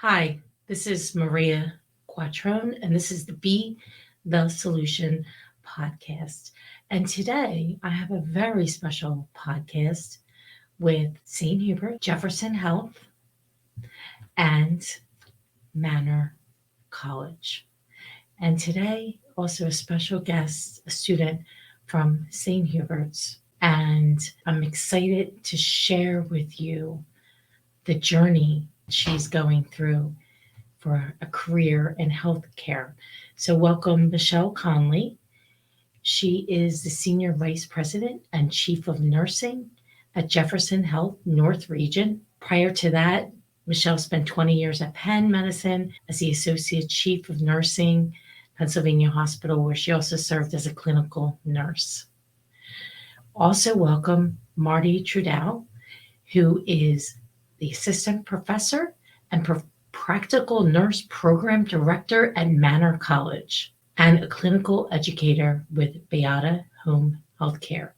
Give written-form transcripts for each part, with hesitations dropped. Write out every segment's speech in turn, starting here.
Hi, this is Maria Quattrone, and this is the Be the Solution podcast. And today I have a very special podcast with Saint Hubert, Jefferson Health, and Manor College. And today, also a special guest, a student from Saint Hubert's. And I'm excited to share with you the journey she's going through for a career in healthcare. So, welcome Michelle Conley. She is the Senior Vice President and Chief of Nursing at Jefferson Health North Region. Prior to that, Michelle spent 20 years at Penn Medicine as the Associate Chief of Nursing, Pennsylvania Hospital, where she also served as a clinical nurse. Also, welcome Marti Trudeau, who is the Assistant Professor and Practical Nurse Program Director at Manor College and a clinical educator with Beata Home Healthcare.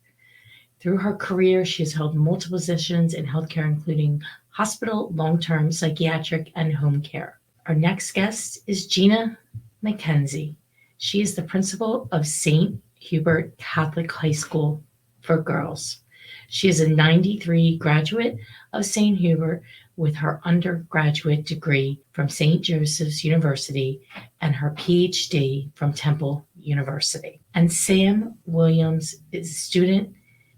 Through her career, she has held multiple positions in healthcare, including hospital, long-term, psychiatric, and home care. Our next guest is Gina MacKenzie. She is the principal of Saint Hubert Catholic High School for Girls. She is a 93 graduate of Saint Hubert with her undergraduate degree from St. Joseph's University and her PhD from Temple University. And Sam Williams is a student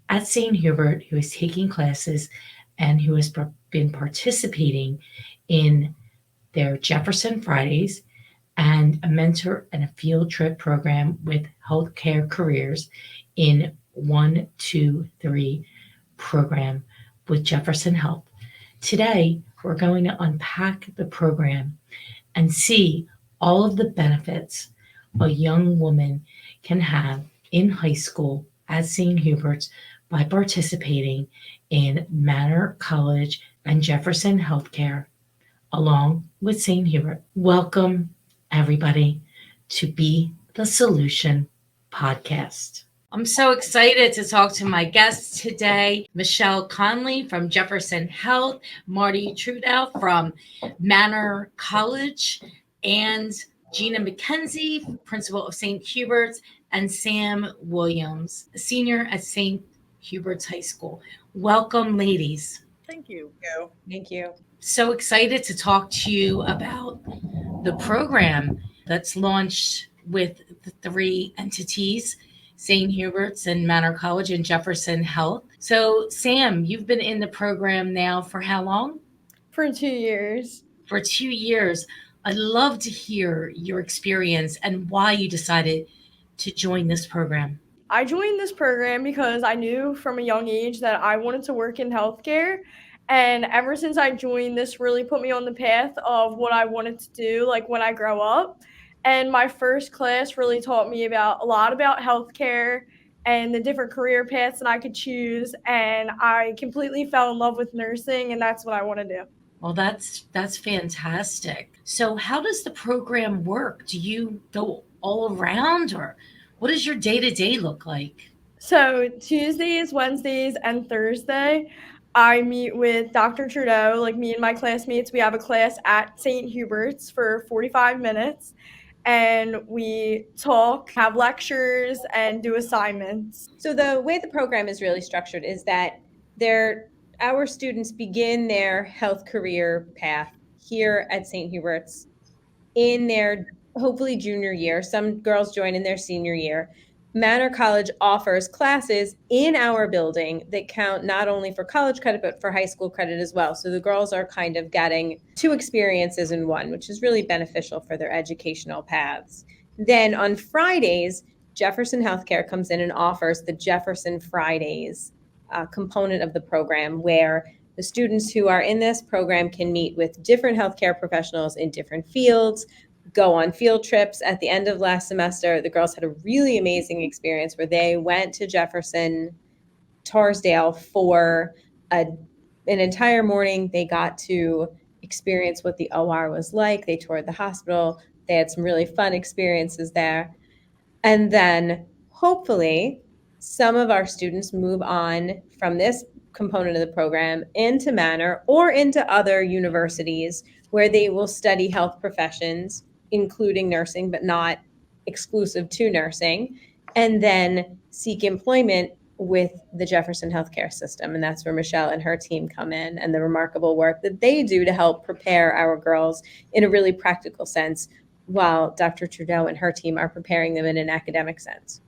at Saint Hubert who is taking classes and who has been participating in their Jefferson Fridays and a mentor and a field trip program with healthcare careers in 1-2-3 program with Jefferson Health. Today, we're going to unpack the program and see all of the benefits a young woman can have in high school at St. Hubert's by participating in Manor College and Jefferson Healthcare along with St. Hubert. Welcome, everybody, to Be the Solution podcast. I'm so excited to talk to my guests today, Michelle Conley from Jefferson Health, Marti Trudeau from Manor College, and Gina MacKenzie, principal of St. Hubert's, and Sam Williams, senior at St. Hubert's High School. Welcome, ladies. Thank you. Thank you. So excited to talk to you about the program that's launched with the three entities, St. Hubert's and Manor College and Jefferson Health. So, Sam, you've been in the program now for how long? For 2 years. For 2 years. I'd love to hear your experience and why you decided to join this program. I joined this program because I knew from a young age that I wanted to work in healthcare. And ever since I joined, this really put me on the path of what I wanted to do, like when I grow up. And my first class really taught me a lot about healthcare and the different career paths that I could choose. And I completely fell in love with nursing, and that's what I want to do. Well, that's fantastic. So how does the program work? Do you go all around, or what does your day-to-day look like? So Tuesdays, Wednesdays, and Thursday, I meet with Dr. Trudeau, like me and my classmates. We have a class at St. Hubert's for 45 minutes, and we talk, have lectures, and do assignments. So the way the program is really structured is that our students begin their health career path here at St. Hubert's in their hopefully junior year. Some girls join in their senior year. Manor College offers classes in our building that count not only for college credit, but for high school credit as well. So the girls are kind of getting 2 experiences in one, which is really beneficial for their educational paths. Then on Fridays, Jefferson Healthcare comes in and offers the Jefferson Fridays component of the program, where the students who are in this program can meet with different healthcare professionals in different fields, go on field trips. At the end of last semester, the girls had a really amazing experience where they went to Jefferson Torresdale for an entire morning. They got to experience what the OR was like. They toured the hospital. They had some really fun experiences there. And then hopefully some of our students move on from this component of the program into Manor or into other universities where they will study health professions, including nursing, but not exclusive to nursing, and then seek employment with the Jefferson healthcare system. And that's where Michelle and her team come in, and the remarkable work that they do to help prepare our girls in a really practical sense, while Dr. Trudeau and her team are preparing them in an academic sense.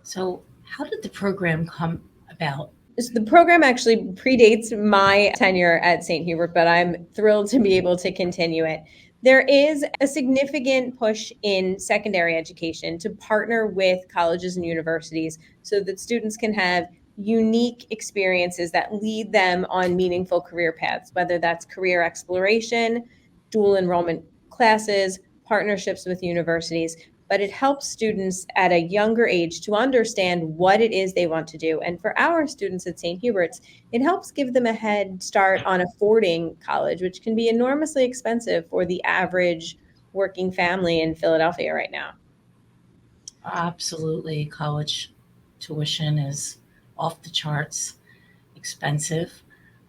So, how did the program come about? So the program actually predates my tenure at Saint Hubert, but I'm thrilled to be able to continue it. There is a significant push in secondary education to partner with colleges and universities so that students can have unique experiences that lead them on meaningful career paths, whether that's career exploration, dual enrollment classes, partnerships with universities. But it helps students at a younger age to understand what it is they want to do. And for our students at Saint Hubert's, it helps give them a head start on affording college, which can be enormously expensive for the average working family in Philadelphia right now. Absolutely. College tuition is off the charts expensive.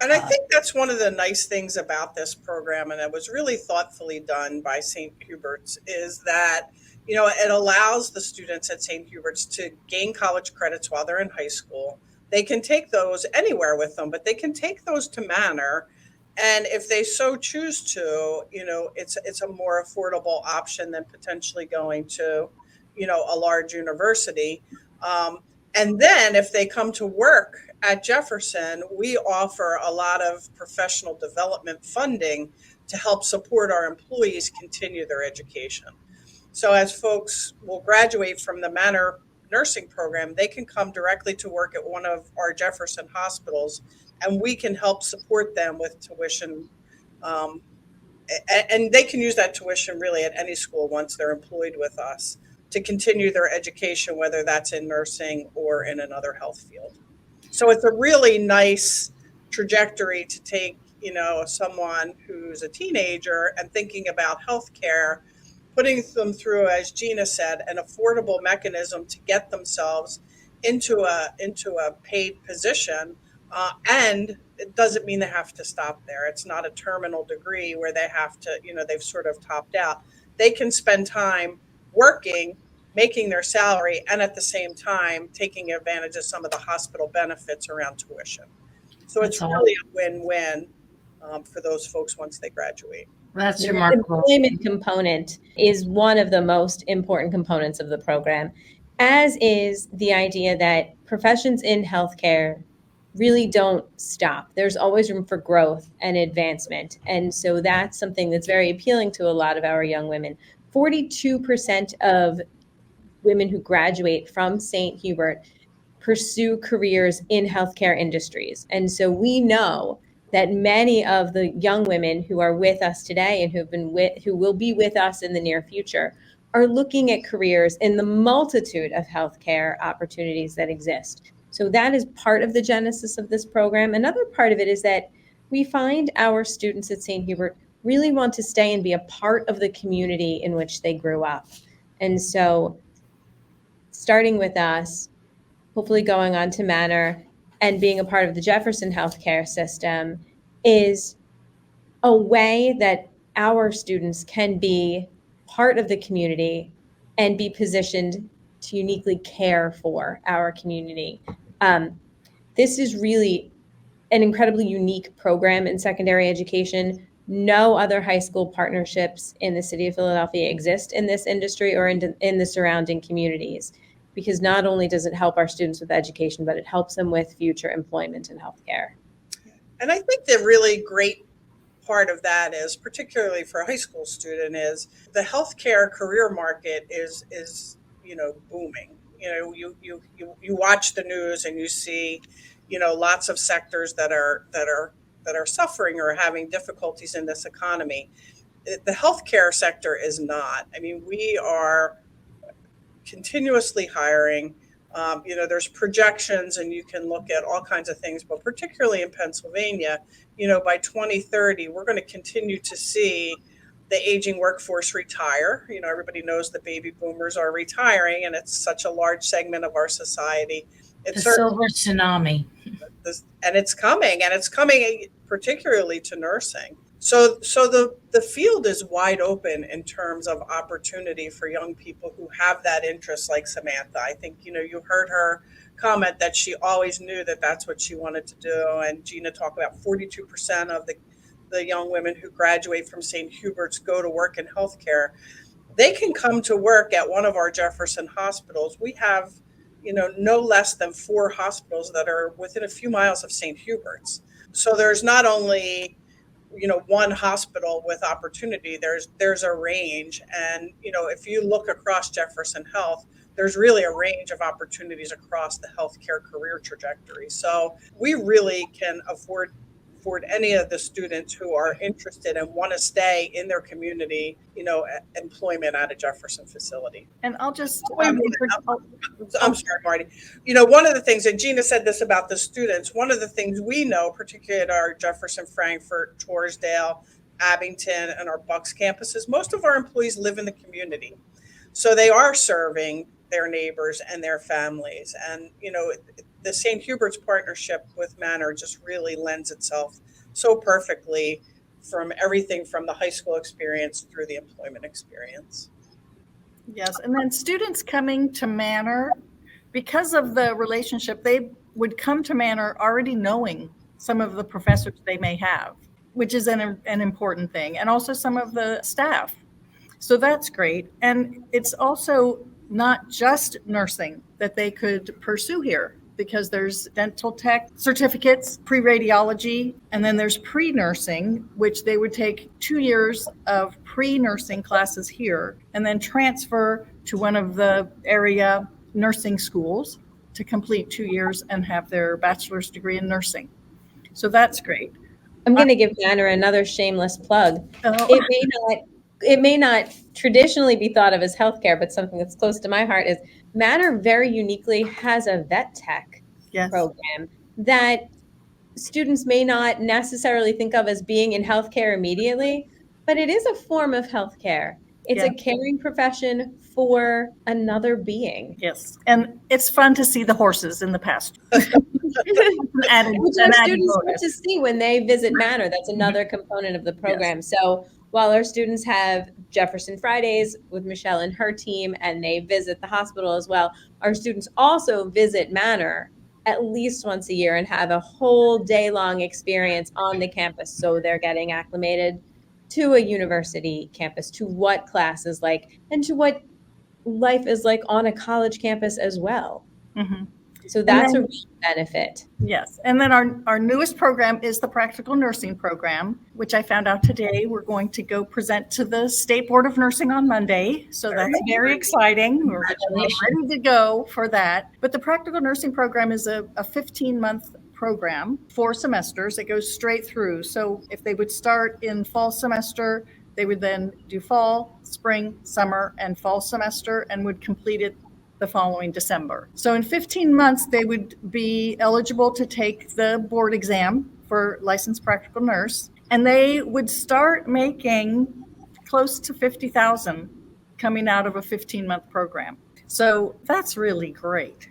And I think that's one of the nice things about this program, and it was really thoughtfully done by St. Hubert's, is that it allows the students at St. Hubert's to gain college credits while they're in high school. They can take those anywhere with them, but they can take those to Manor. And if they so choose to, it's a more affordable option than potentially going to, a large university. And then if they come to work at Jefferson, we offer a lot of professional development funding to help support our employees continue their education. So as folks will graduate from the Manor nursing program, they can come directly to work at one of our Jefferson hospitals, and we can help support them with tuition. And they can use that tuition really at any school once they're employed with us to continue their education, whether that's in nursing or in another health field. So it's a really nice trajectory to take, someone who's a teenager and thinking about healthcare, putting them through, as Gina said, an affordable mechanism to get themselves into a paid position. And it doesn't mean they have to stop there. It's not a terminal degree where they have to, they've sort of topped out. They can spend time working, making their salary, and at the same time taking advantage of some of the hospital benefits around tuition. So it's really a win-win for those folks once they graduate. That's remarkable. The employment component is one of the most important components of the program, as is the idea that professions in healthcare really don't stop. There's always room for growth and advancement. And so that's something that's very appealing to a lot of our young women. 42% of women who graduate from Saint Hubert pursue careers in healthcare industries. And so we know that many of the young women who are with us today and who will be with us in the near future are looking at careers in the multitude of healthcare opportunities that exist. So that is part of the genesis of this program. Another part of it is that we find our students at Saint Hubert really want to stay and be a part of the community in which they grew up. And so starting with us, hopefully going on to Manor, and being a part of the Jefferson healthcare system is a way that our students can be part of the community and be positioned to uniquely care for our community. This is really an incredibly unique program in secondary education. No other high school partnerships in the city of Philadelphia exist in this industry or in the surrounding communities, because not only does it help our students with education, but it helps them with future employment in healthcare. And I think the really great part of that is, particularly for a high school student, is the healthcare career market is booming. You watch the news and you see, lots of sectors that are suffering or having difficulties in this economy. The healthcare sector is not. I mean, we are continuously hiring. There's projections, and you can look at all kinds of things, but particularly in Pennsylvania, by 2030, we're going to continue to see the aging workforce retire. Everybody knows the baby boomers are retiring, and it's such a large segment of our society. It's the silver tsunami. And it's coming particularly to nursing. So the field is wide open in terms of opportunity for young people who have that interest, like Samantha. I think, you heard her comment that she always knew that that's what she wanted to do. And Gina talked about 42% of the young women who graduate from St. Hubert's go to work in healthcare. They can come to work at one of our Jefferson hospitals. We have, no less than 4 hospitals that are within a few miles of St. Hubert's. So there's not only one hospital with opportunity, there's a range. And if you look across Jefferson Health, there's really a range of opportunities across the healthcare career trajectory. So we really can afford any of the students who are interested and want to stay in their community, employment at a Jefferson facility. And I'll just I'm sorry, Marty. One of the things, and Gina said this about the students, one of the things we know, particularly at our Jefferson, Frankfort, Torresdale, Abington, and our Bucks campuses, most of our employees live in the community. So they are serving their neighbors and their families. And, the St. Hubert's partnership with Manor just really lends itself so perfectly from everything from the high school experience through the employment experience. Yes, and then students coming to Manor, because of the relationship, they would come to Manor already knowing some of the professors they may have, which is an important thing, and also some of the staff. So that's great. And it's also not just nursing that they could pursue here, because there's dental tech certificates, pre-radiology, and then there's pre-nursing, which they would take 2 years of pre-nursing classes here and then transfer to one of the area nursing schools to complete 2 years and have their bachelor's degree in nursing. So that's great. I'm going to give Manor another shameless plug. Oh. It may not traditionally be thought of as healthcare, but something that's close to my heart is Manor very uniquely has a vet tech program that students may not necessarily think of as being in healthcare immediately, but it is a form of healthcare. It's a caring profession for another being. Yes, and it's fun to see the horses in the pasture. Which our students get to see when they visit Manor. That's another component of the program. Yes. So while our students have Jefferson Fridays with Michelle and her team, and they visit the hospital as well, our students also visit Manor at least once a year and have a whole day-long experience on the campus. So they're getting acclimated to a university campus, to what class is like, and to what life is like on a college campus as well. Mm-hmm. So that's a real benefit. Yes. And then our newest program is the practical nursing program, which I found out today. We're going to go present to the State Board of Nursing on Monday. So that's very exciting. We're ready to go for that. But the practical nursing program is a 15-month program, 4 semesters. It goes straight through. So if they would start in fall semester, they would then do fall, spring, summer, and fall semester, and would complete it the following December. So in 15 months, they would be eligible to take the board exam for licensed practical nurse, and they would start making close to $50,000 coming out of a 15-month program. So that's really great.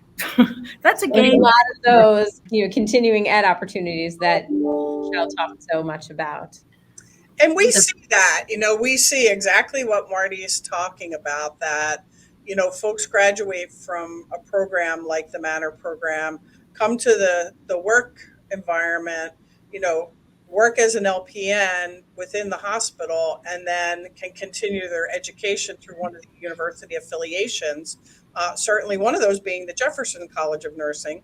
That's a game. A lot of those, continuing ed opportunities that Michelle talked so much about. And we see that, we see exactly what Marty is talking about, that folks graduate from a program like the Manor program, come to the work environment, work as an LPN within the hospital, and then can continue their education through one of the university affiliations, certainly one of those being the Jefferson College of Nursing.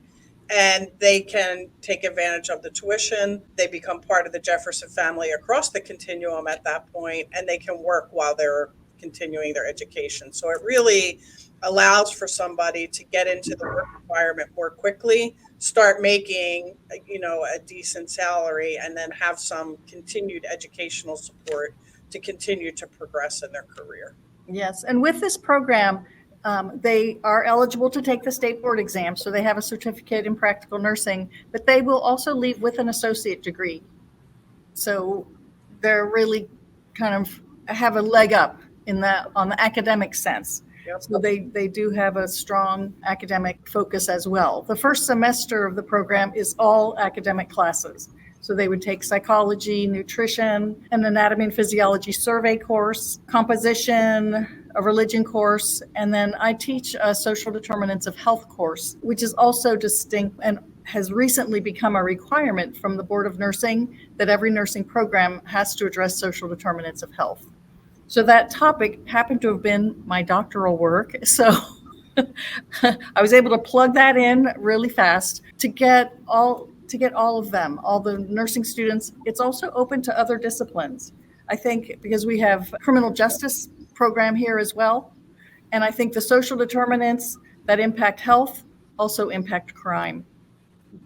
And they can take advantage of the tuition. They become part of the Jefferson family across the continuum at that point, and they can work while they're continuing their education. So it really allows for somebody to get into the work environment more quickly, start making, a decent salary, and then have some continued educational support to continue to progress in their career. Yes, and with this program, they are eligible to take the state board exam, so they have a certificate in practical nursing, but they will also leave with an associate degree. So they're really kind of have a leg up on the academic sense. Yep. So they do have a strong academic focus as well. The first semester of the program is all academic classes. So they would take psychology, nutrition, an anatomy and physiology survey course, composition, a religion course, and then I teach a social determinants of health course, which is also distinct and has recently become a requirement from the Board of Nursing that every nursing program has to address social determinants of health. So that topic happened to have been my doctoral work. So I was able to plug that in really fast to get all of them, all the nursing students. It's also open to other disciplines. I think because we have criminal justice program here as well. And I think the social determinants that impact health also impact crime.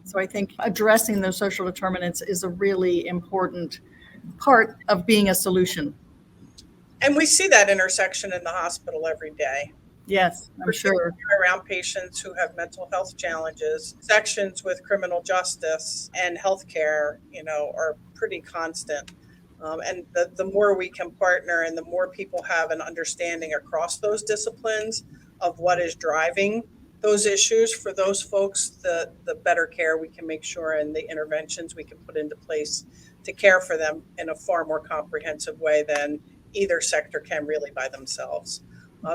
So I think addressing those social determinants is a really important part of being a solution. And we see that intersection in the hospital every day. Yes, I'm sure. Around patients who have mental health challenges, sections with criminal justice and healthcare, are pretty constant. And the more we can partner and the more people have an understanding across those disciplines of what is driving those issues for those folks, the better care we can make sure and the interventions we can put into place to care for them in a far more comprehensive way than either sector can really by themselves.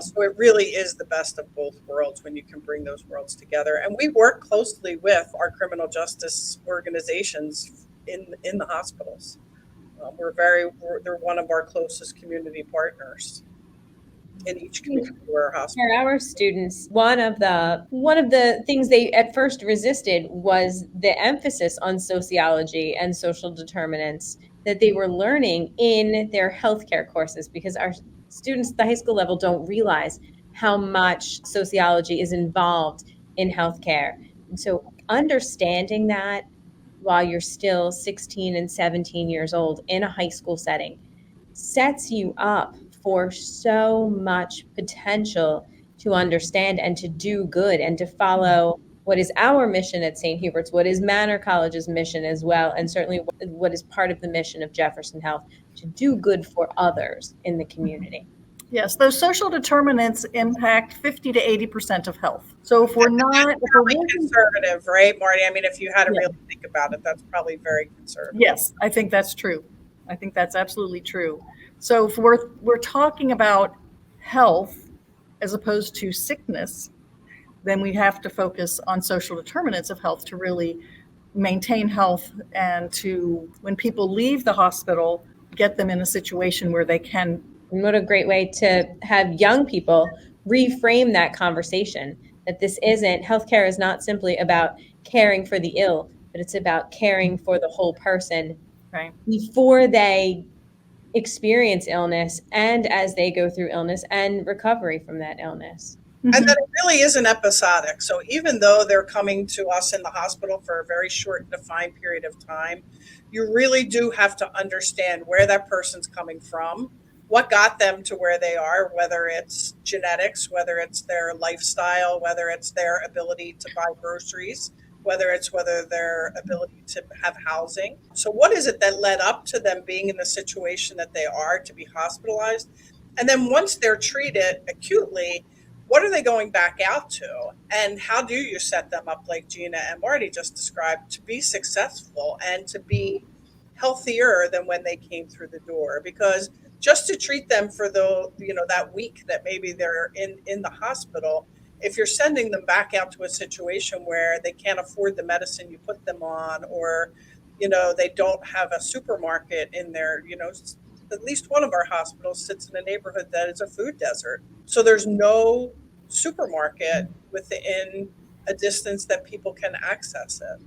So it really is the best of both worlds when you can bring those worlds together. And we work closely with our criminal justice organizations in the hospitals. They're one of our closest community partners in each community or hospital. For our students, one of the things they at first resisted was the emphasis on sociology and social determinants that they were learning in their healthcare courses, because our students at the high school level don't realize how much sociology is involved in healthcare. And so understanding that while you're still 16 and 17 years old in a high school setting sets you up for so much potential to understand and to do good and to follow what is our mission at Saint Hubert's, what is Manor College's mission as well, and certainly what is part of the mission of Jefferson Health, to do good for others in the community. Yes, those social determinants impact 50 to 80% of health. So if we're really conservative, right, Marty? I mean, if you had to really think about it, that's probably very conservative. Yes, I think that's true. I think that's absolutely true. So if we're talking about health as opposed to sickness, then we have to focus on social determinants of health to really maintain health and to, when people leave the hospital, get them in a situation where they can. And what a great way to have young people reframe that conversation, that healthcare is not simply about caring for the ill, but it's about caring for the whole person, right, before they experience illness and as they go through illness and recovery from that illness. And that it really isn't episodic. So even though they're coming to us in the hospital for a very short defined period of time, you really do have to understand where that person's coming from, what got them to where they are, whether it's genetics, whether it's their lifestyle, whether it's their ability to buy groceries, whether their ability to have housing. So what is it that led up to them being in the situation that they are to be hospitalized? And then once they're treated acutely, what are they going back out to? And how do you set them up, like Gina and Marty just described, to be successful and to be healthier than when they came through the door? Because just to treat them for that week that maybe they're in the hospital, if you're sending them back out to a situation where they can't afford the medicine you put them on, or they don't have a supermarket in their, at least one of our hospitals sits in a neighborhood that is a food desert. So there's no supermarket within a distance that people can access it.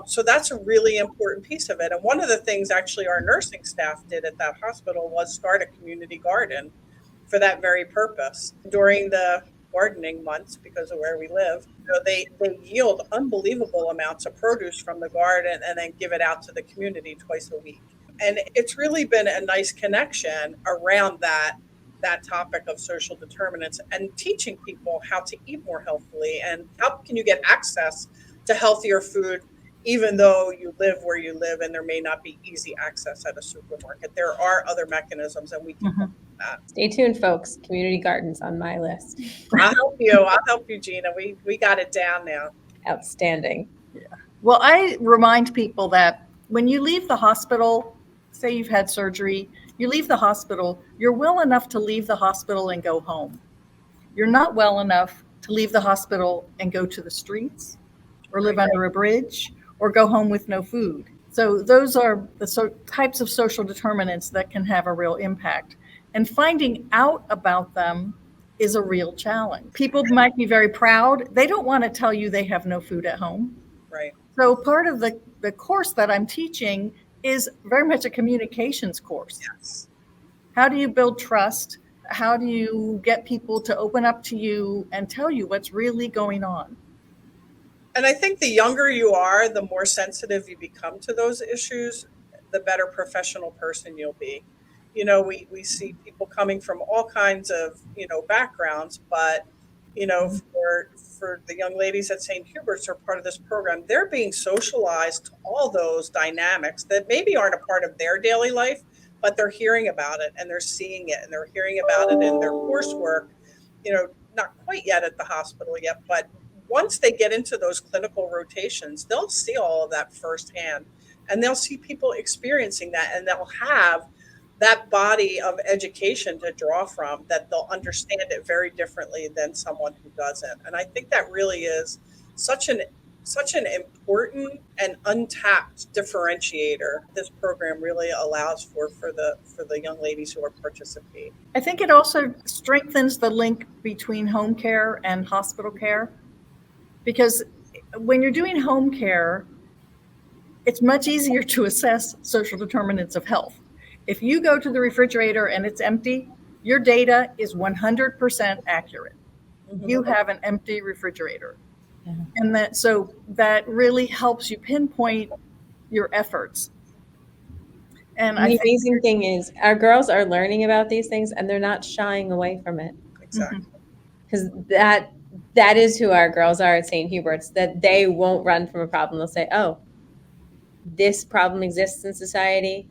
So that's a really important piece of it. And one of the things actually our nursing staff did at that hospital was start a community garden for that very purpose. During the gardening months, because of where we live, they yield unbelievable amounts of produce from the garden and then give it out to the community twice a week. And it's really been a nice connection around that topic of social determinants and teaching people how to eat more healthfully and how can you get access to healthier food even though you live where you live and there may not be easy access at a supermarket. There are other mechanisms and we can help with that. Stay tuned, folks. Community gardens on my list. I'll help you, Gina. We got it down now. Outstanding. Yeah. Well, I remind people that When you leave the hospital, say you've had surgery, you leave the hospital, you're well enough to leave the hospital and go home. You're not well enough to leave the hospital and go to the streets or live under a bridge or go home with no food. So those are the types of social determinants that can have a real impact. And finding out about them is a real challenge. People might be very proud. They don't want to tell you they have no food at home. Right. So part of the course that I'm teaching is very much a communications course. Yes. How do you build trust? How do you get people to open up to you and tell you what's really going on? And I think the younger you are, the more sensitive you become to those issues, the better professional person you'll be. You know, we see people coming from all kinds of, backgrounds, but, for the young ladies at St. Hubert's are part of this program, they're being socialized to all those dynamics that maybe aren't a part of their daily life, but they're hearing about it and they're seeing it and they're hearing about it in their coursework, not quite yet at the hospital yet, but once they get into those clinical rotations, they'll see all of that firsthand and they'll see people experiencing that and they'll have that body of education to draw from that they'll understand it very differently than someone who doesn't. And I think that really is such an important and untapped differentiator this program really allows for the young ladies who are participating. I think it also strengthens the link between home care and hospital care, because when you're doing home care, it's much easier to assess social determinants of health. If you go to the refrigerator and it's empty, your data is 100% accurate. Mm-hmm. You have an empty refrigerator. Yeah. And that really helps you pinpoint your efforts. And the amazing thing is our girls are learning about these things and they're not shying away from it. Exactly. Because that is who our girls are at St. Hubert's, that they won't run from a problem. They'll say, oh, this problem exists in society.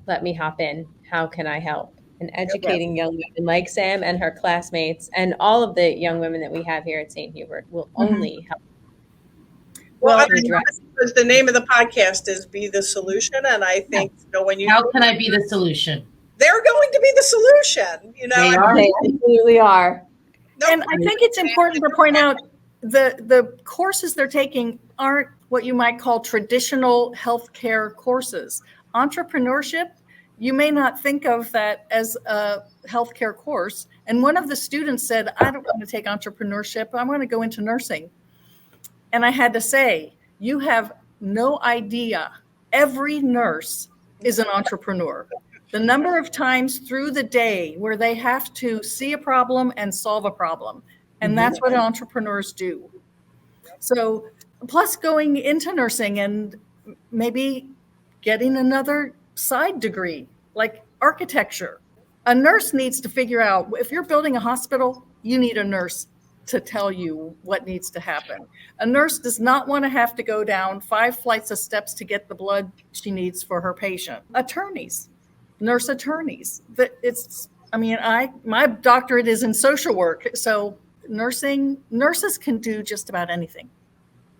Let me hop in. How can I help? And educating young women like Sam and her classmates and all of the young women that we have here at St. Hubert will only help. Well, because the name of the podcast is Be the Solution. And I think when you... How can I be the solution? They're going to be the solution. They absolutely are. And I think it's important to point out the courses they're taking aren't what you might call traditional healthcare courses. Entrepreneurship, you may not think of that as a healthcare course. And one of the students said, I don't want to take entrepreneurship. I want to go into nursing. And I had to say, you have no idea. Every nurse is an entrepreneur. The number of times through the day where they have to see a problem and solve a problem. And that's what entrepreneurs do. So plus going into nursing and maybe getting another side degree like architecture. A nurse needs to figure out, if you're building a hospital, you need a nurse to tell you what needs to happen. A nurse does not want to have to go down 5 flights of steps to get the blood she needs for her patient. Attorneys, nurse attorneys. My doctorate is in social work, so nurses can do just about anything.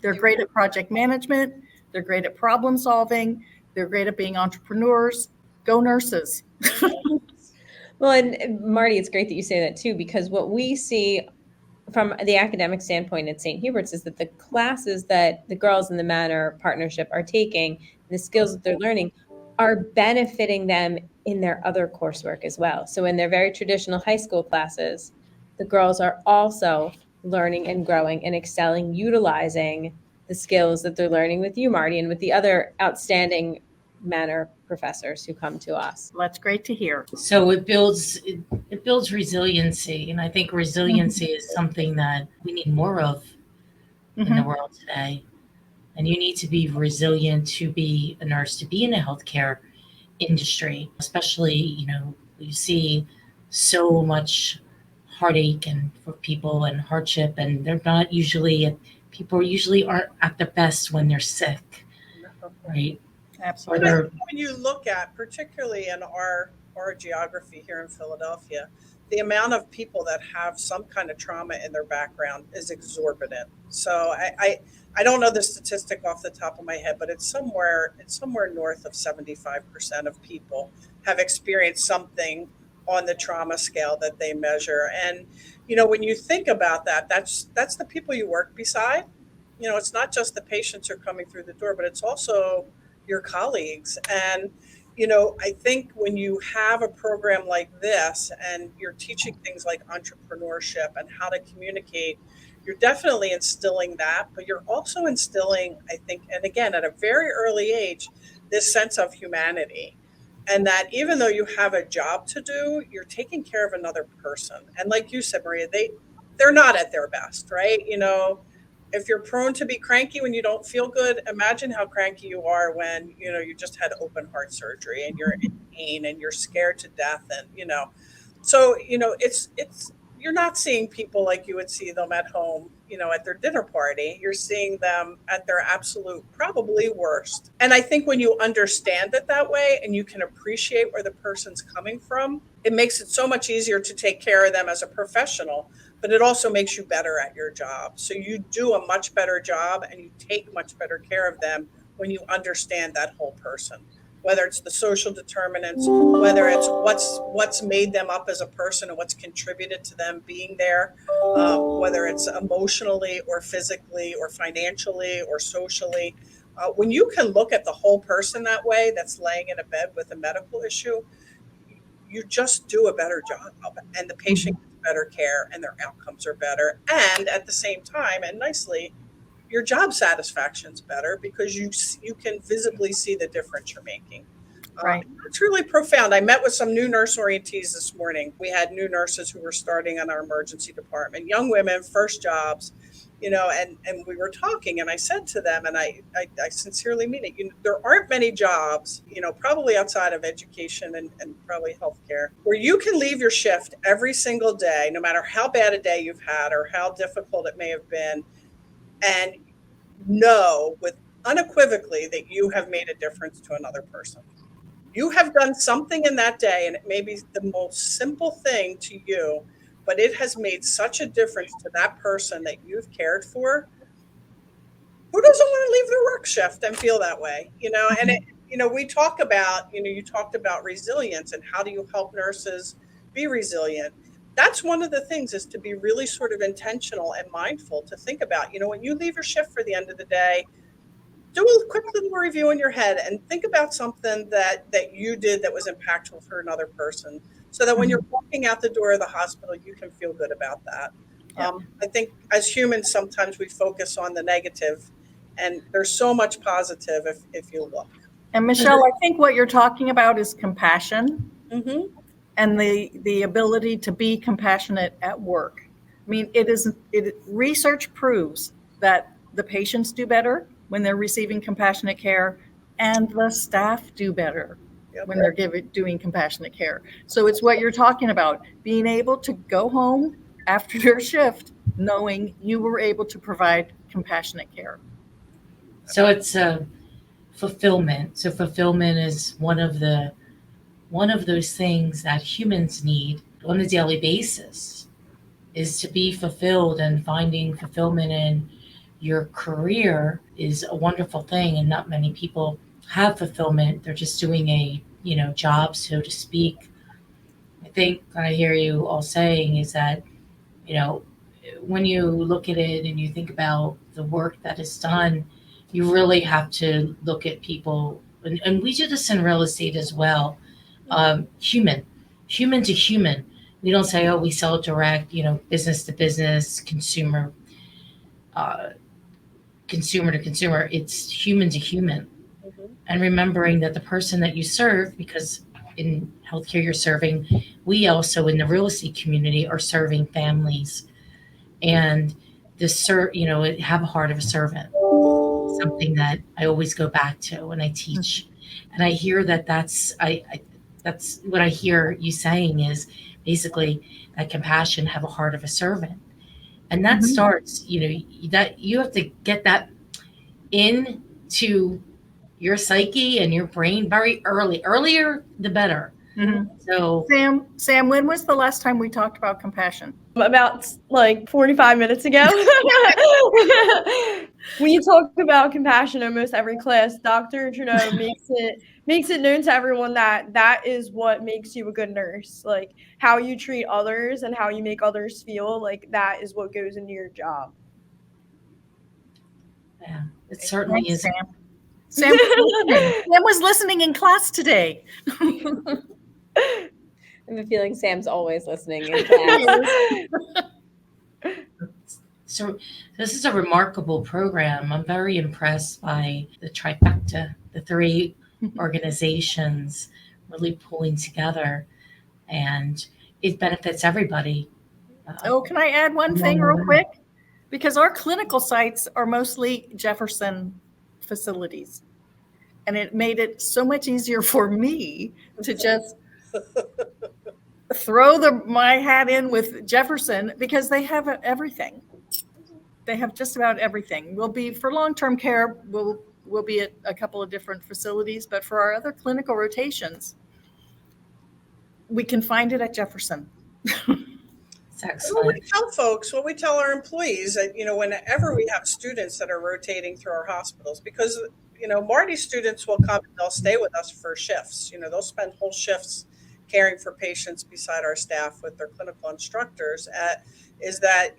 They're great at project management. They're great at problem solving. They're great at being entrepreneurs. Go nurses. Well, and Marty, it's great that you say that too, because what we see from the academic standpoint at St. Hubert's is that the classes that the girls in the Manor partnership are taking, the skills that they're learning, are benefiting them in their other coursework as well. So in their very traditional high school classes, the girls are also learning and growing and excelling, utilizing the skills that they're learning with you, Marty, and with the other outstanding Manor professors who come to us. Well, that's great to hear. So it builds resiliency, and I think resiliency is something that we need more of in the world today. And you need to be resilient to be a nurse, to be in a healthcare industry, especially, you see so much heartache and for people and hardship, and they're not usually, people usually aren't at their best when they're sick, right? Absolutely. When you look at, particularly in our our geography here in Philadelphia, the amount of people that have some kind of trauma in their background is exorbitant. So I don't know the statistic off the top of my head, but it's somewhere north of 75% of people have experienced something on the trauma scale that they measure. And when you think about that, that's the people you work beside. It's not just the patients who are coming through the door, but it's also your colleagues. And I think when you have a program like this and you're teaching things like entrepreneurship and how to communicate, you're definitely instilling that, but you're also instilling, I think, and again, at a very early age, this sense of humanity. And that even though you have a job to do, you're taking care of another person. And like you said, Maria, they're not at their best, right? If you're prone to be cranky when you don't feel good, imagine how cranky you are when, you just had open heart surgery and you're in pain and you're scared to death. And, so, it's you're not seeing people like you would see them at home, at their dinner party. You're seeing them at their absolute, probably worst. And I think when you understand it that way and you can appreciate where the person's coming from, it makes it so much easier to take care of them as a professional, but it also makes you better at your job. So you do a much better job and you take much better care of them when you understand that whole person, whether it's the social determinants, whether it's what's made them up as a person and what's contributed to them being there, whether it's emotionally or physically or financially or socially. When you can look at the whole person that way, that's laying in a bed with a medical issue, you just do a better job and the patient gets better care and their outcomes are better. And at the same time, and nicely, your job satisfaction's better because you can visibly see the difference you're making. Right. It's really profound. I met with some new nurse orientees this morning. We had new nurses who were starting on our emergency department, young women, first jobs, and we were talking and I said to them, and I sincerely mean it, there aren't many jobs, probably outside of education and probably healthcare, where you can leave your shift every single day, no matter how bad a day you've had or how difficult it may have been, and know with unequivocally that you have made a difference to another person. You have done something in that day, and it may be the most simple thing to you, but it has made such a difference to that person that you've cared for. Who doesn't want to leave their work shift and feel that way? And we talk about, you talked about resilience and how do you help nurses be resilient? That's one of the things, is to be really sort of intentional and mindful to think about, when you leave your shift for the end of the day, do a quick little review in your head and think about something that you did that was impactful for another person, so that when you're walking out the door of the hospital, you can feel good about that. Yeah. I think as humans, sometimes we focus on the negative, and there's so much positive if you look. And Michelle, I think what you're talking about is compassion. Mm-hmm. And the ability to be compassionate at work. I mean, research proves that the patients do better when they're receiving compassionate care, and the staff do better when they're doing compassionate care. So it's what you're talking about, being able to go home after your shift knowing you were able to provide compassionate care. So it's fulfillment. So fulfillment is one of those things that humans need on a daily basis, is to be fulfilled, and finding fulfillment in your career is a wonderful thing. And not many people have fulfillment. They're just doing a, job, so to speak. I think what I hear you all saying is that, when you look at it and you think about the work that is done, you really have to look at people, and we do this in real estate as well. Human to human. We don't say, we sell direct, business to business, consumer to consumer. It's human to human. Mm-hmm. And remembering that the person that you serve, because in healthcare you're serving, we also in the real estate community are serving families, and have a heart of a servant. Something that I always go back to when I teach. Mm-hmm. And I hear that's what I hear you saying, is basically that compassion, have a heart of a servant. And that starts, that you have to get that into your psyche and your brain very early. Earlier, the better. So Sam, when was the last time we talked about compassion? About like 45 minutes ago. We talk about compassion almost every class. Dr. Trudeau makes it known to everyone that is what makes you a good nurse. Like how you treat others and how you make others feel, like that is what goes into your job. yeah, it certainly Thanks, is. Sam. Sam was listening in class today. I have a feeling Sam's always listening in class. So this is a remarkable program. I'm very impressed by the trifecta, the three organizations really pulling together, and it benefits everybody. Oh, can I add one thing real quick? Because our clinical sites are mostly Jefferson facilities. And it made it so much easier for me to just throw my hat in with Jefferson because they have everything. They have just about everything. We'll be for long-term care. We'll be at a couple of different facilities, but for our other clinical rotations, we can find it at Jefferson. It's excellent. What we tell folks, what we tell our employees, that whenever we have students that are rotating through our hospitals, because Marty students will come and they'll stay with us for shifts. They'll spend whole shifts caring for patients beside our staff with their clinical instructors. Is that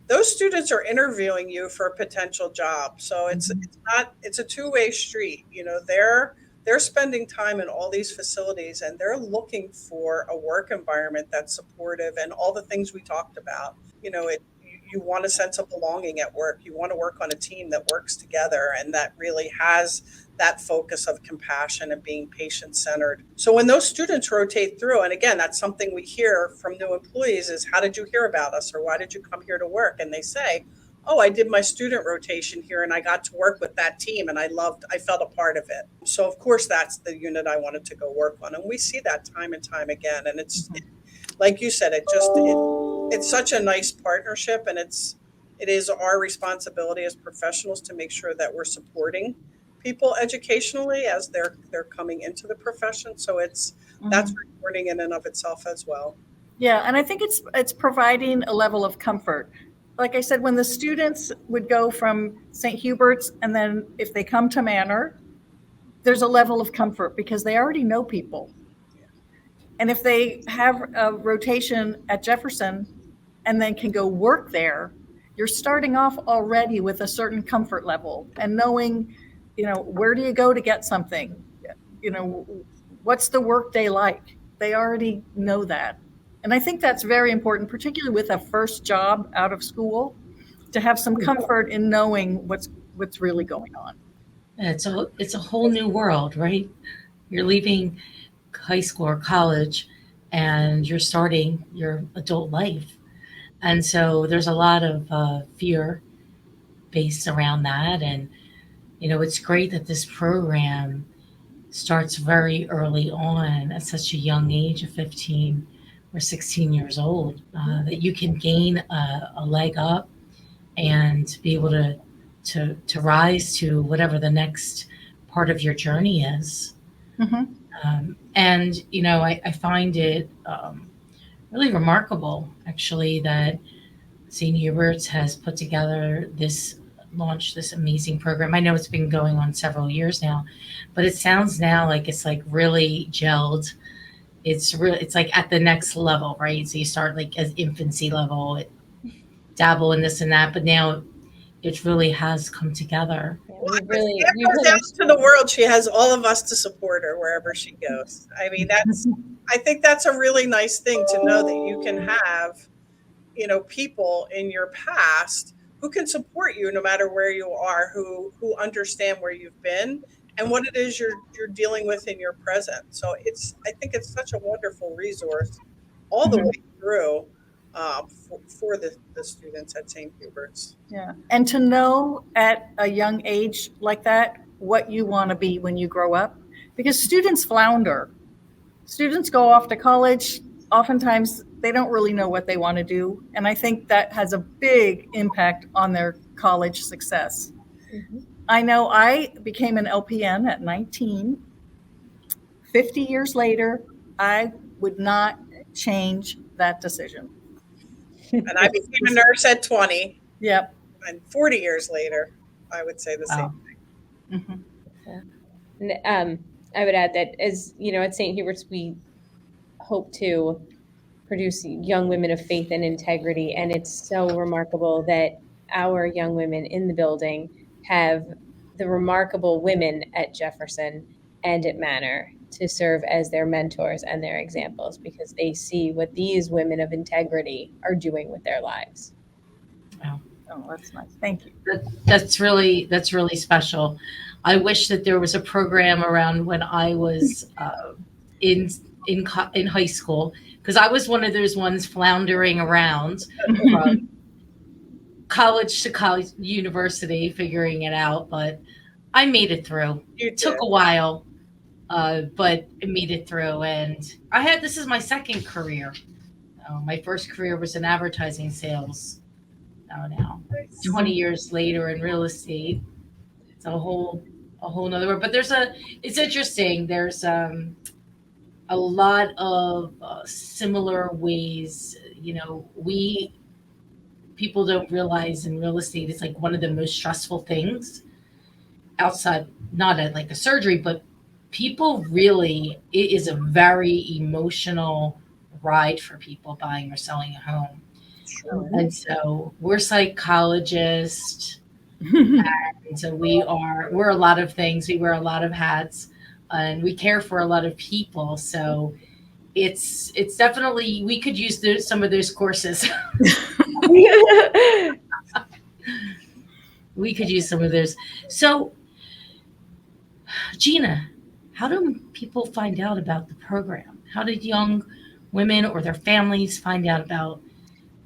those students are interviewing you for a potential job. So it's a two-way street. They're spending time in all these facilities and they're looking for a work environment that's supportive and all the things we talked about. You want a sense of belonging at work. You want to work on a team that works together and that really has that focus of compassion and being patient-centered. So when those students rotate through, and again, that's something we hear from new employees is, how did you hear about us, or why did you come here to work? And they say, oh, I did my student rotation here and I got to work with that team and I felt a part of it. So of course, that's the unit I wanted to go work on. And we see that time and time again. And it's like you said, it's such a nice partnership, and it is our responsibility as professionals to make sure that we're supporting people educationally as they're coming into the profession. So that's rewarding in and of itself as well. Yeah, and I think it's providing a level of comfort. Like I said, when the students would go from Saint Hubert's and then if they come to Manor, there's a level of comfort because they already know people. And if they have a rotation at Jefferson and then can go work there, you're starting off already with a certain comfort level and knowing, where do you go to get something? What's the work day like? They already know that. And I think that's very important, particularly with a first job out of school, to have some comfort in knowing what's really going on. It's a whole new world, right? You're leaving high school or college and you're starting your adult life. And so there's a lot of fear based around that. And, it's great that this program starts very early on at such a young age of 15 or 16 years old, that you can gain a leg up and be able to rise to whatever the next part of your journey is. And, I find it really remarkable, actually, that Saint Hubert's has put together launched this amazing program. I know it's been going on several years now, but it sounds now like it's like really gelled. It's like at the next level, right? So you start like as infancy level, dabble in this and that, but now it really has come together. Well, you goes out to the world. She has all of us to support her wherever she goes. I mean, I think that's a really nice thing to know, that you can have, people in your past who can support you no matter where you are, who understand where you've been and what it is you're dealing with in your present. So I think it's such a wonderful resource all the way through for the students at Saint Hubert's. Yeah, and to know at a young age like that what you want to be when you grow up, because students flounder. Students go off to college. Oftentimes, they don't really know what they want to do. And I think that has a big impact on their college success. I know I became an LPN at 19. 50 years later, I would not change that decision. And I became a nurse at 20. Yep. And 40 years later, I would say the Wow. same thing. Mm-hmm. And I would add that, as you know, at St. Hubert's, we hope to produce young women of faith and integrity. And it's so remarkable that our young women in the building have the remarkable women at Jefferson and at Manor to serve as their mentors and their examples, because they see what these women of integrity are doing with their lives. Wow. Oh, that's nice. Thank you. That's really special. I wish that there was a program around when I was in high school, because I was one of those ones floundering around from college to college, university, figuring it out. But I made it through. It took a while, but I made it through. And this is my second career. My first career was in advertising sales. Now 20 years later in real estate, it's a whole nother world. But it's interesting. There's a lot of similar ways. People don't realize in real estate, it's like one of the most stressful things outside, not like a surgery, but people really, it is a very emotional ride for people buying or selling a home. Sure. And so we're psychologists, and so we're a lot of things. We wear a lot of hats, and we care for a lot of people. So it's definitely, we could use some of those courses. We could use some of those. So, Gina, how do people find out about the program? How did young women or their families find out about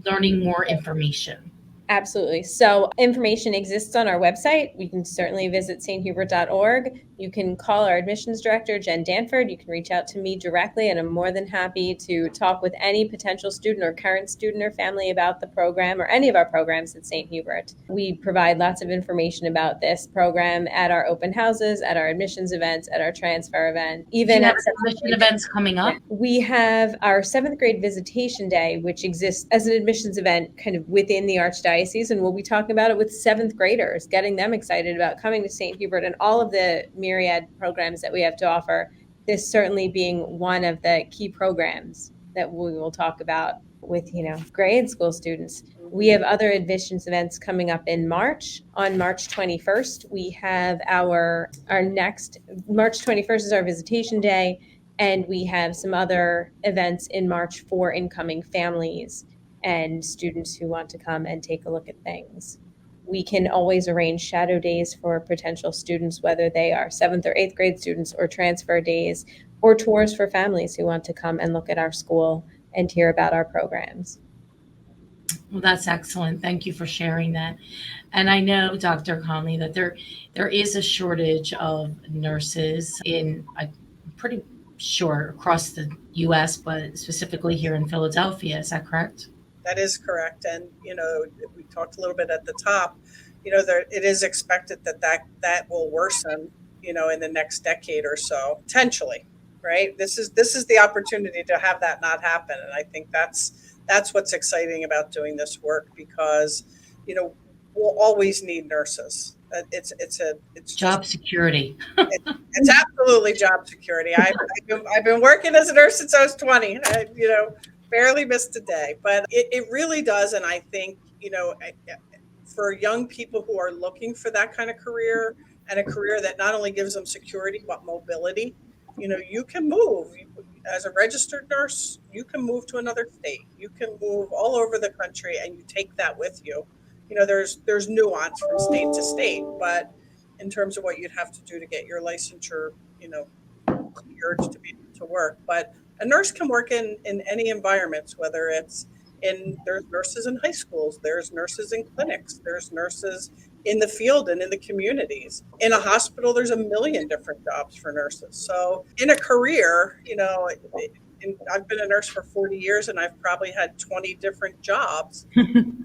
learning more information? Absolutely. So information exists on our website. You can certainly visit sthubert.org. You can call our admissions director, Jen Danford. You can reach out to me directly, and I'm more than happy to talk with any potential student or current student or family about the program or any of our programs at St. Hubert. We provide lots of information about this program at our open houses, at our admissions events, at our transfer event, even at admission events coming up. We have our 7th grade visitation day, which exists as an admissions event kind of within the Archdiocese, and we'll be talking about it with 7th graders, getting them excited about coming to St. Hubert and all of the myriad programs that we have to offer. This certainly being one of the key programs that we will talk about with, grade school students. We have other admissions events coming up in March. On March 21st, we have our next, March 21st is our visitation day, and we have some other events in March for incoming families and students who want to come and take a look at things. We can always arrange shadow days for potential students, whether they are 7th or 8th grade students, or transfer days, or tours for families who want to come and look at our school and hear about our programs. Well, that's excellent. Thank you for sharing that. And I know, Dr. Conley, that there is a shortage of nurses I'm pretty sure across the U.S., but specifically here in Philadelphia. Is that correct? That is correct. And, we talked a little bit at the top, it is expected that will worsen, in the next decade or so, potentially, right? This is the opportunity to have that not happen. And I think that's what's exciting about doing this work, because, we'll always need nurses. It's job security. It's absolutely job security. I've been working as a nurse since I was 20. Barely missed a day, but it really does. And I think, for young people who are looking for that kind of career, and a career that not only gives them security, but mobility, you can move. As a registered nurse, you can move to another state. You can move all over the country, and you take that with you. There's nuance from state to state, but in terms of what you'd have to do to get your licensure, cleared to be able to work. But a nurse can work in any environments, whether there's nurses in high schools, there's nurses in clinics, there's nurses in the field and in the communities. In a hospital, there's a million different jobs for nurses. So in a career, I've been a nurse for 40 years, and I've probably had 20 different jobs,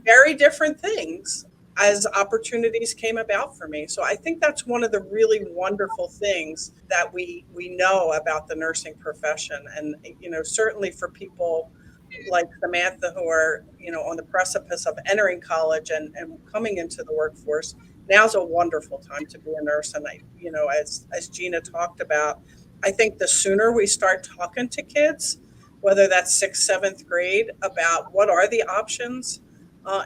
very different things. as opportunities came about for me. So I think that's one of the really wonderful things that we know about the nursing profession. And, certainly for people like Samantha who are, on the precipice of entering college and coming into the workforce, now's a wonderful time to be a nurse. And as Gina talked about, I think the sooner we start talking to kids, whether that's 6th, 7th grade, about what are the options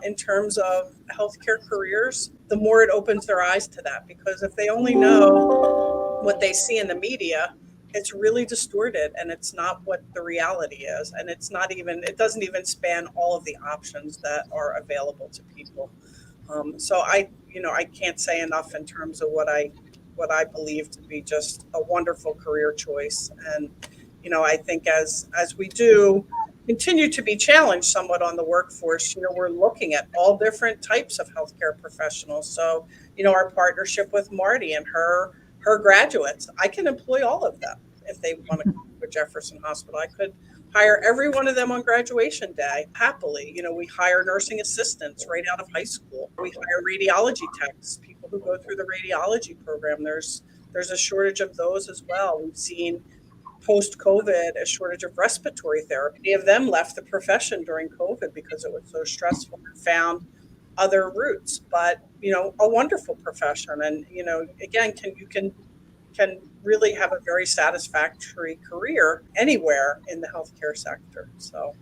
in terms of healthcare careers, the more it opens their eyes to that. Because if they only know what they see in the media, it's really distorted and it's not what the reality is. And it doesn't even span all of the options that are available to people. So I can't say enough in terms of what I believe to be just a wonderful career choice. And, I think as we do continue to be challenged somewhat on the workforce, we're looking at all different types of healthcare professionals. So, our partnership with Marti and her graduates, I can employ all of them if they want to come to Jefferson Hospital. I could hire every one of them on graduation day happily. We hire nursing assistants right out of high school. We hire radiology techs, people who go through the radiology program. There's a shortage of those as well. We've seen post-COVID a shortage of respiratory therapy. Many of them left the profession during COVID because it was so stressful and found other routes. But a wonderful profession, and again, can really have a very satisfactory career anywhere in the healthcare sector. So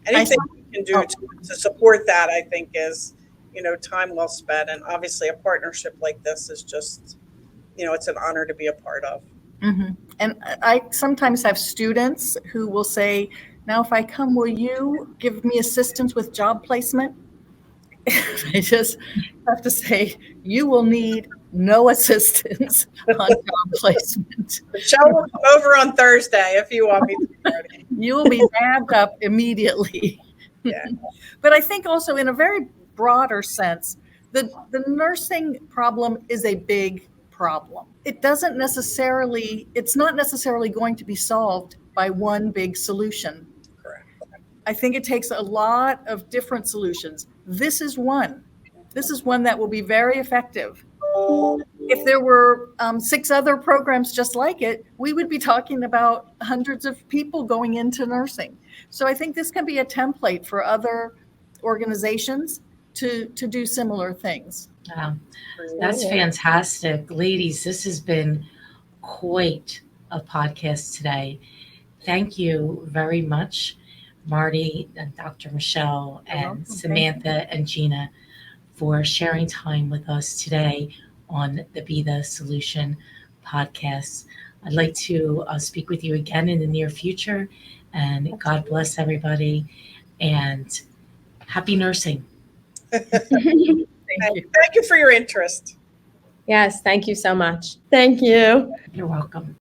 anything we can do to support that, I think, is time well spent. And obviously a partnership like this is just it's an honor to be a part of. Mm-hmm. And I sometimes have students who will say, now if I come, will you give me assistance with job placement? I just have to say, you will need no assistance on job placement. Michelle will come over on Thursday if you want me to. You will be nabbed up immediately. Yeah. But I think also in a very broader sense, the nursing problem is a big problem. It's not necessarily going to be solved by one big solution. Correct. I think it takes a lot of different solutions. This is one that will be very effective. If there were 6 other programs just like it, we would be talking about hundreds of people going into nursing. So I think this can be a template for other organizations to do similar things. Wow, that's fantastic. Ladies, this has been quite a podcast today. Thank you very much, Marti and Dr. Michelle and Samantha and Gina, for sharing time with us today on the Be the Solution podcast. I'd like to speak with you again in the near future, and God bless everybody, and happy nursing. Thank you for your interest. Yes, thank you so much. Thank you. You're welcome.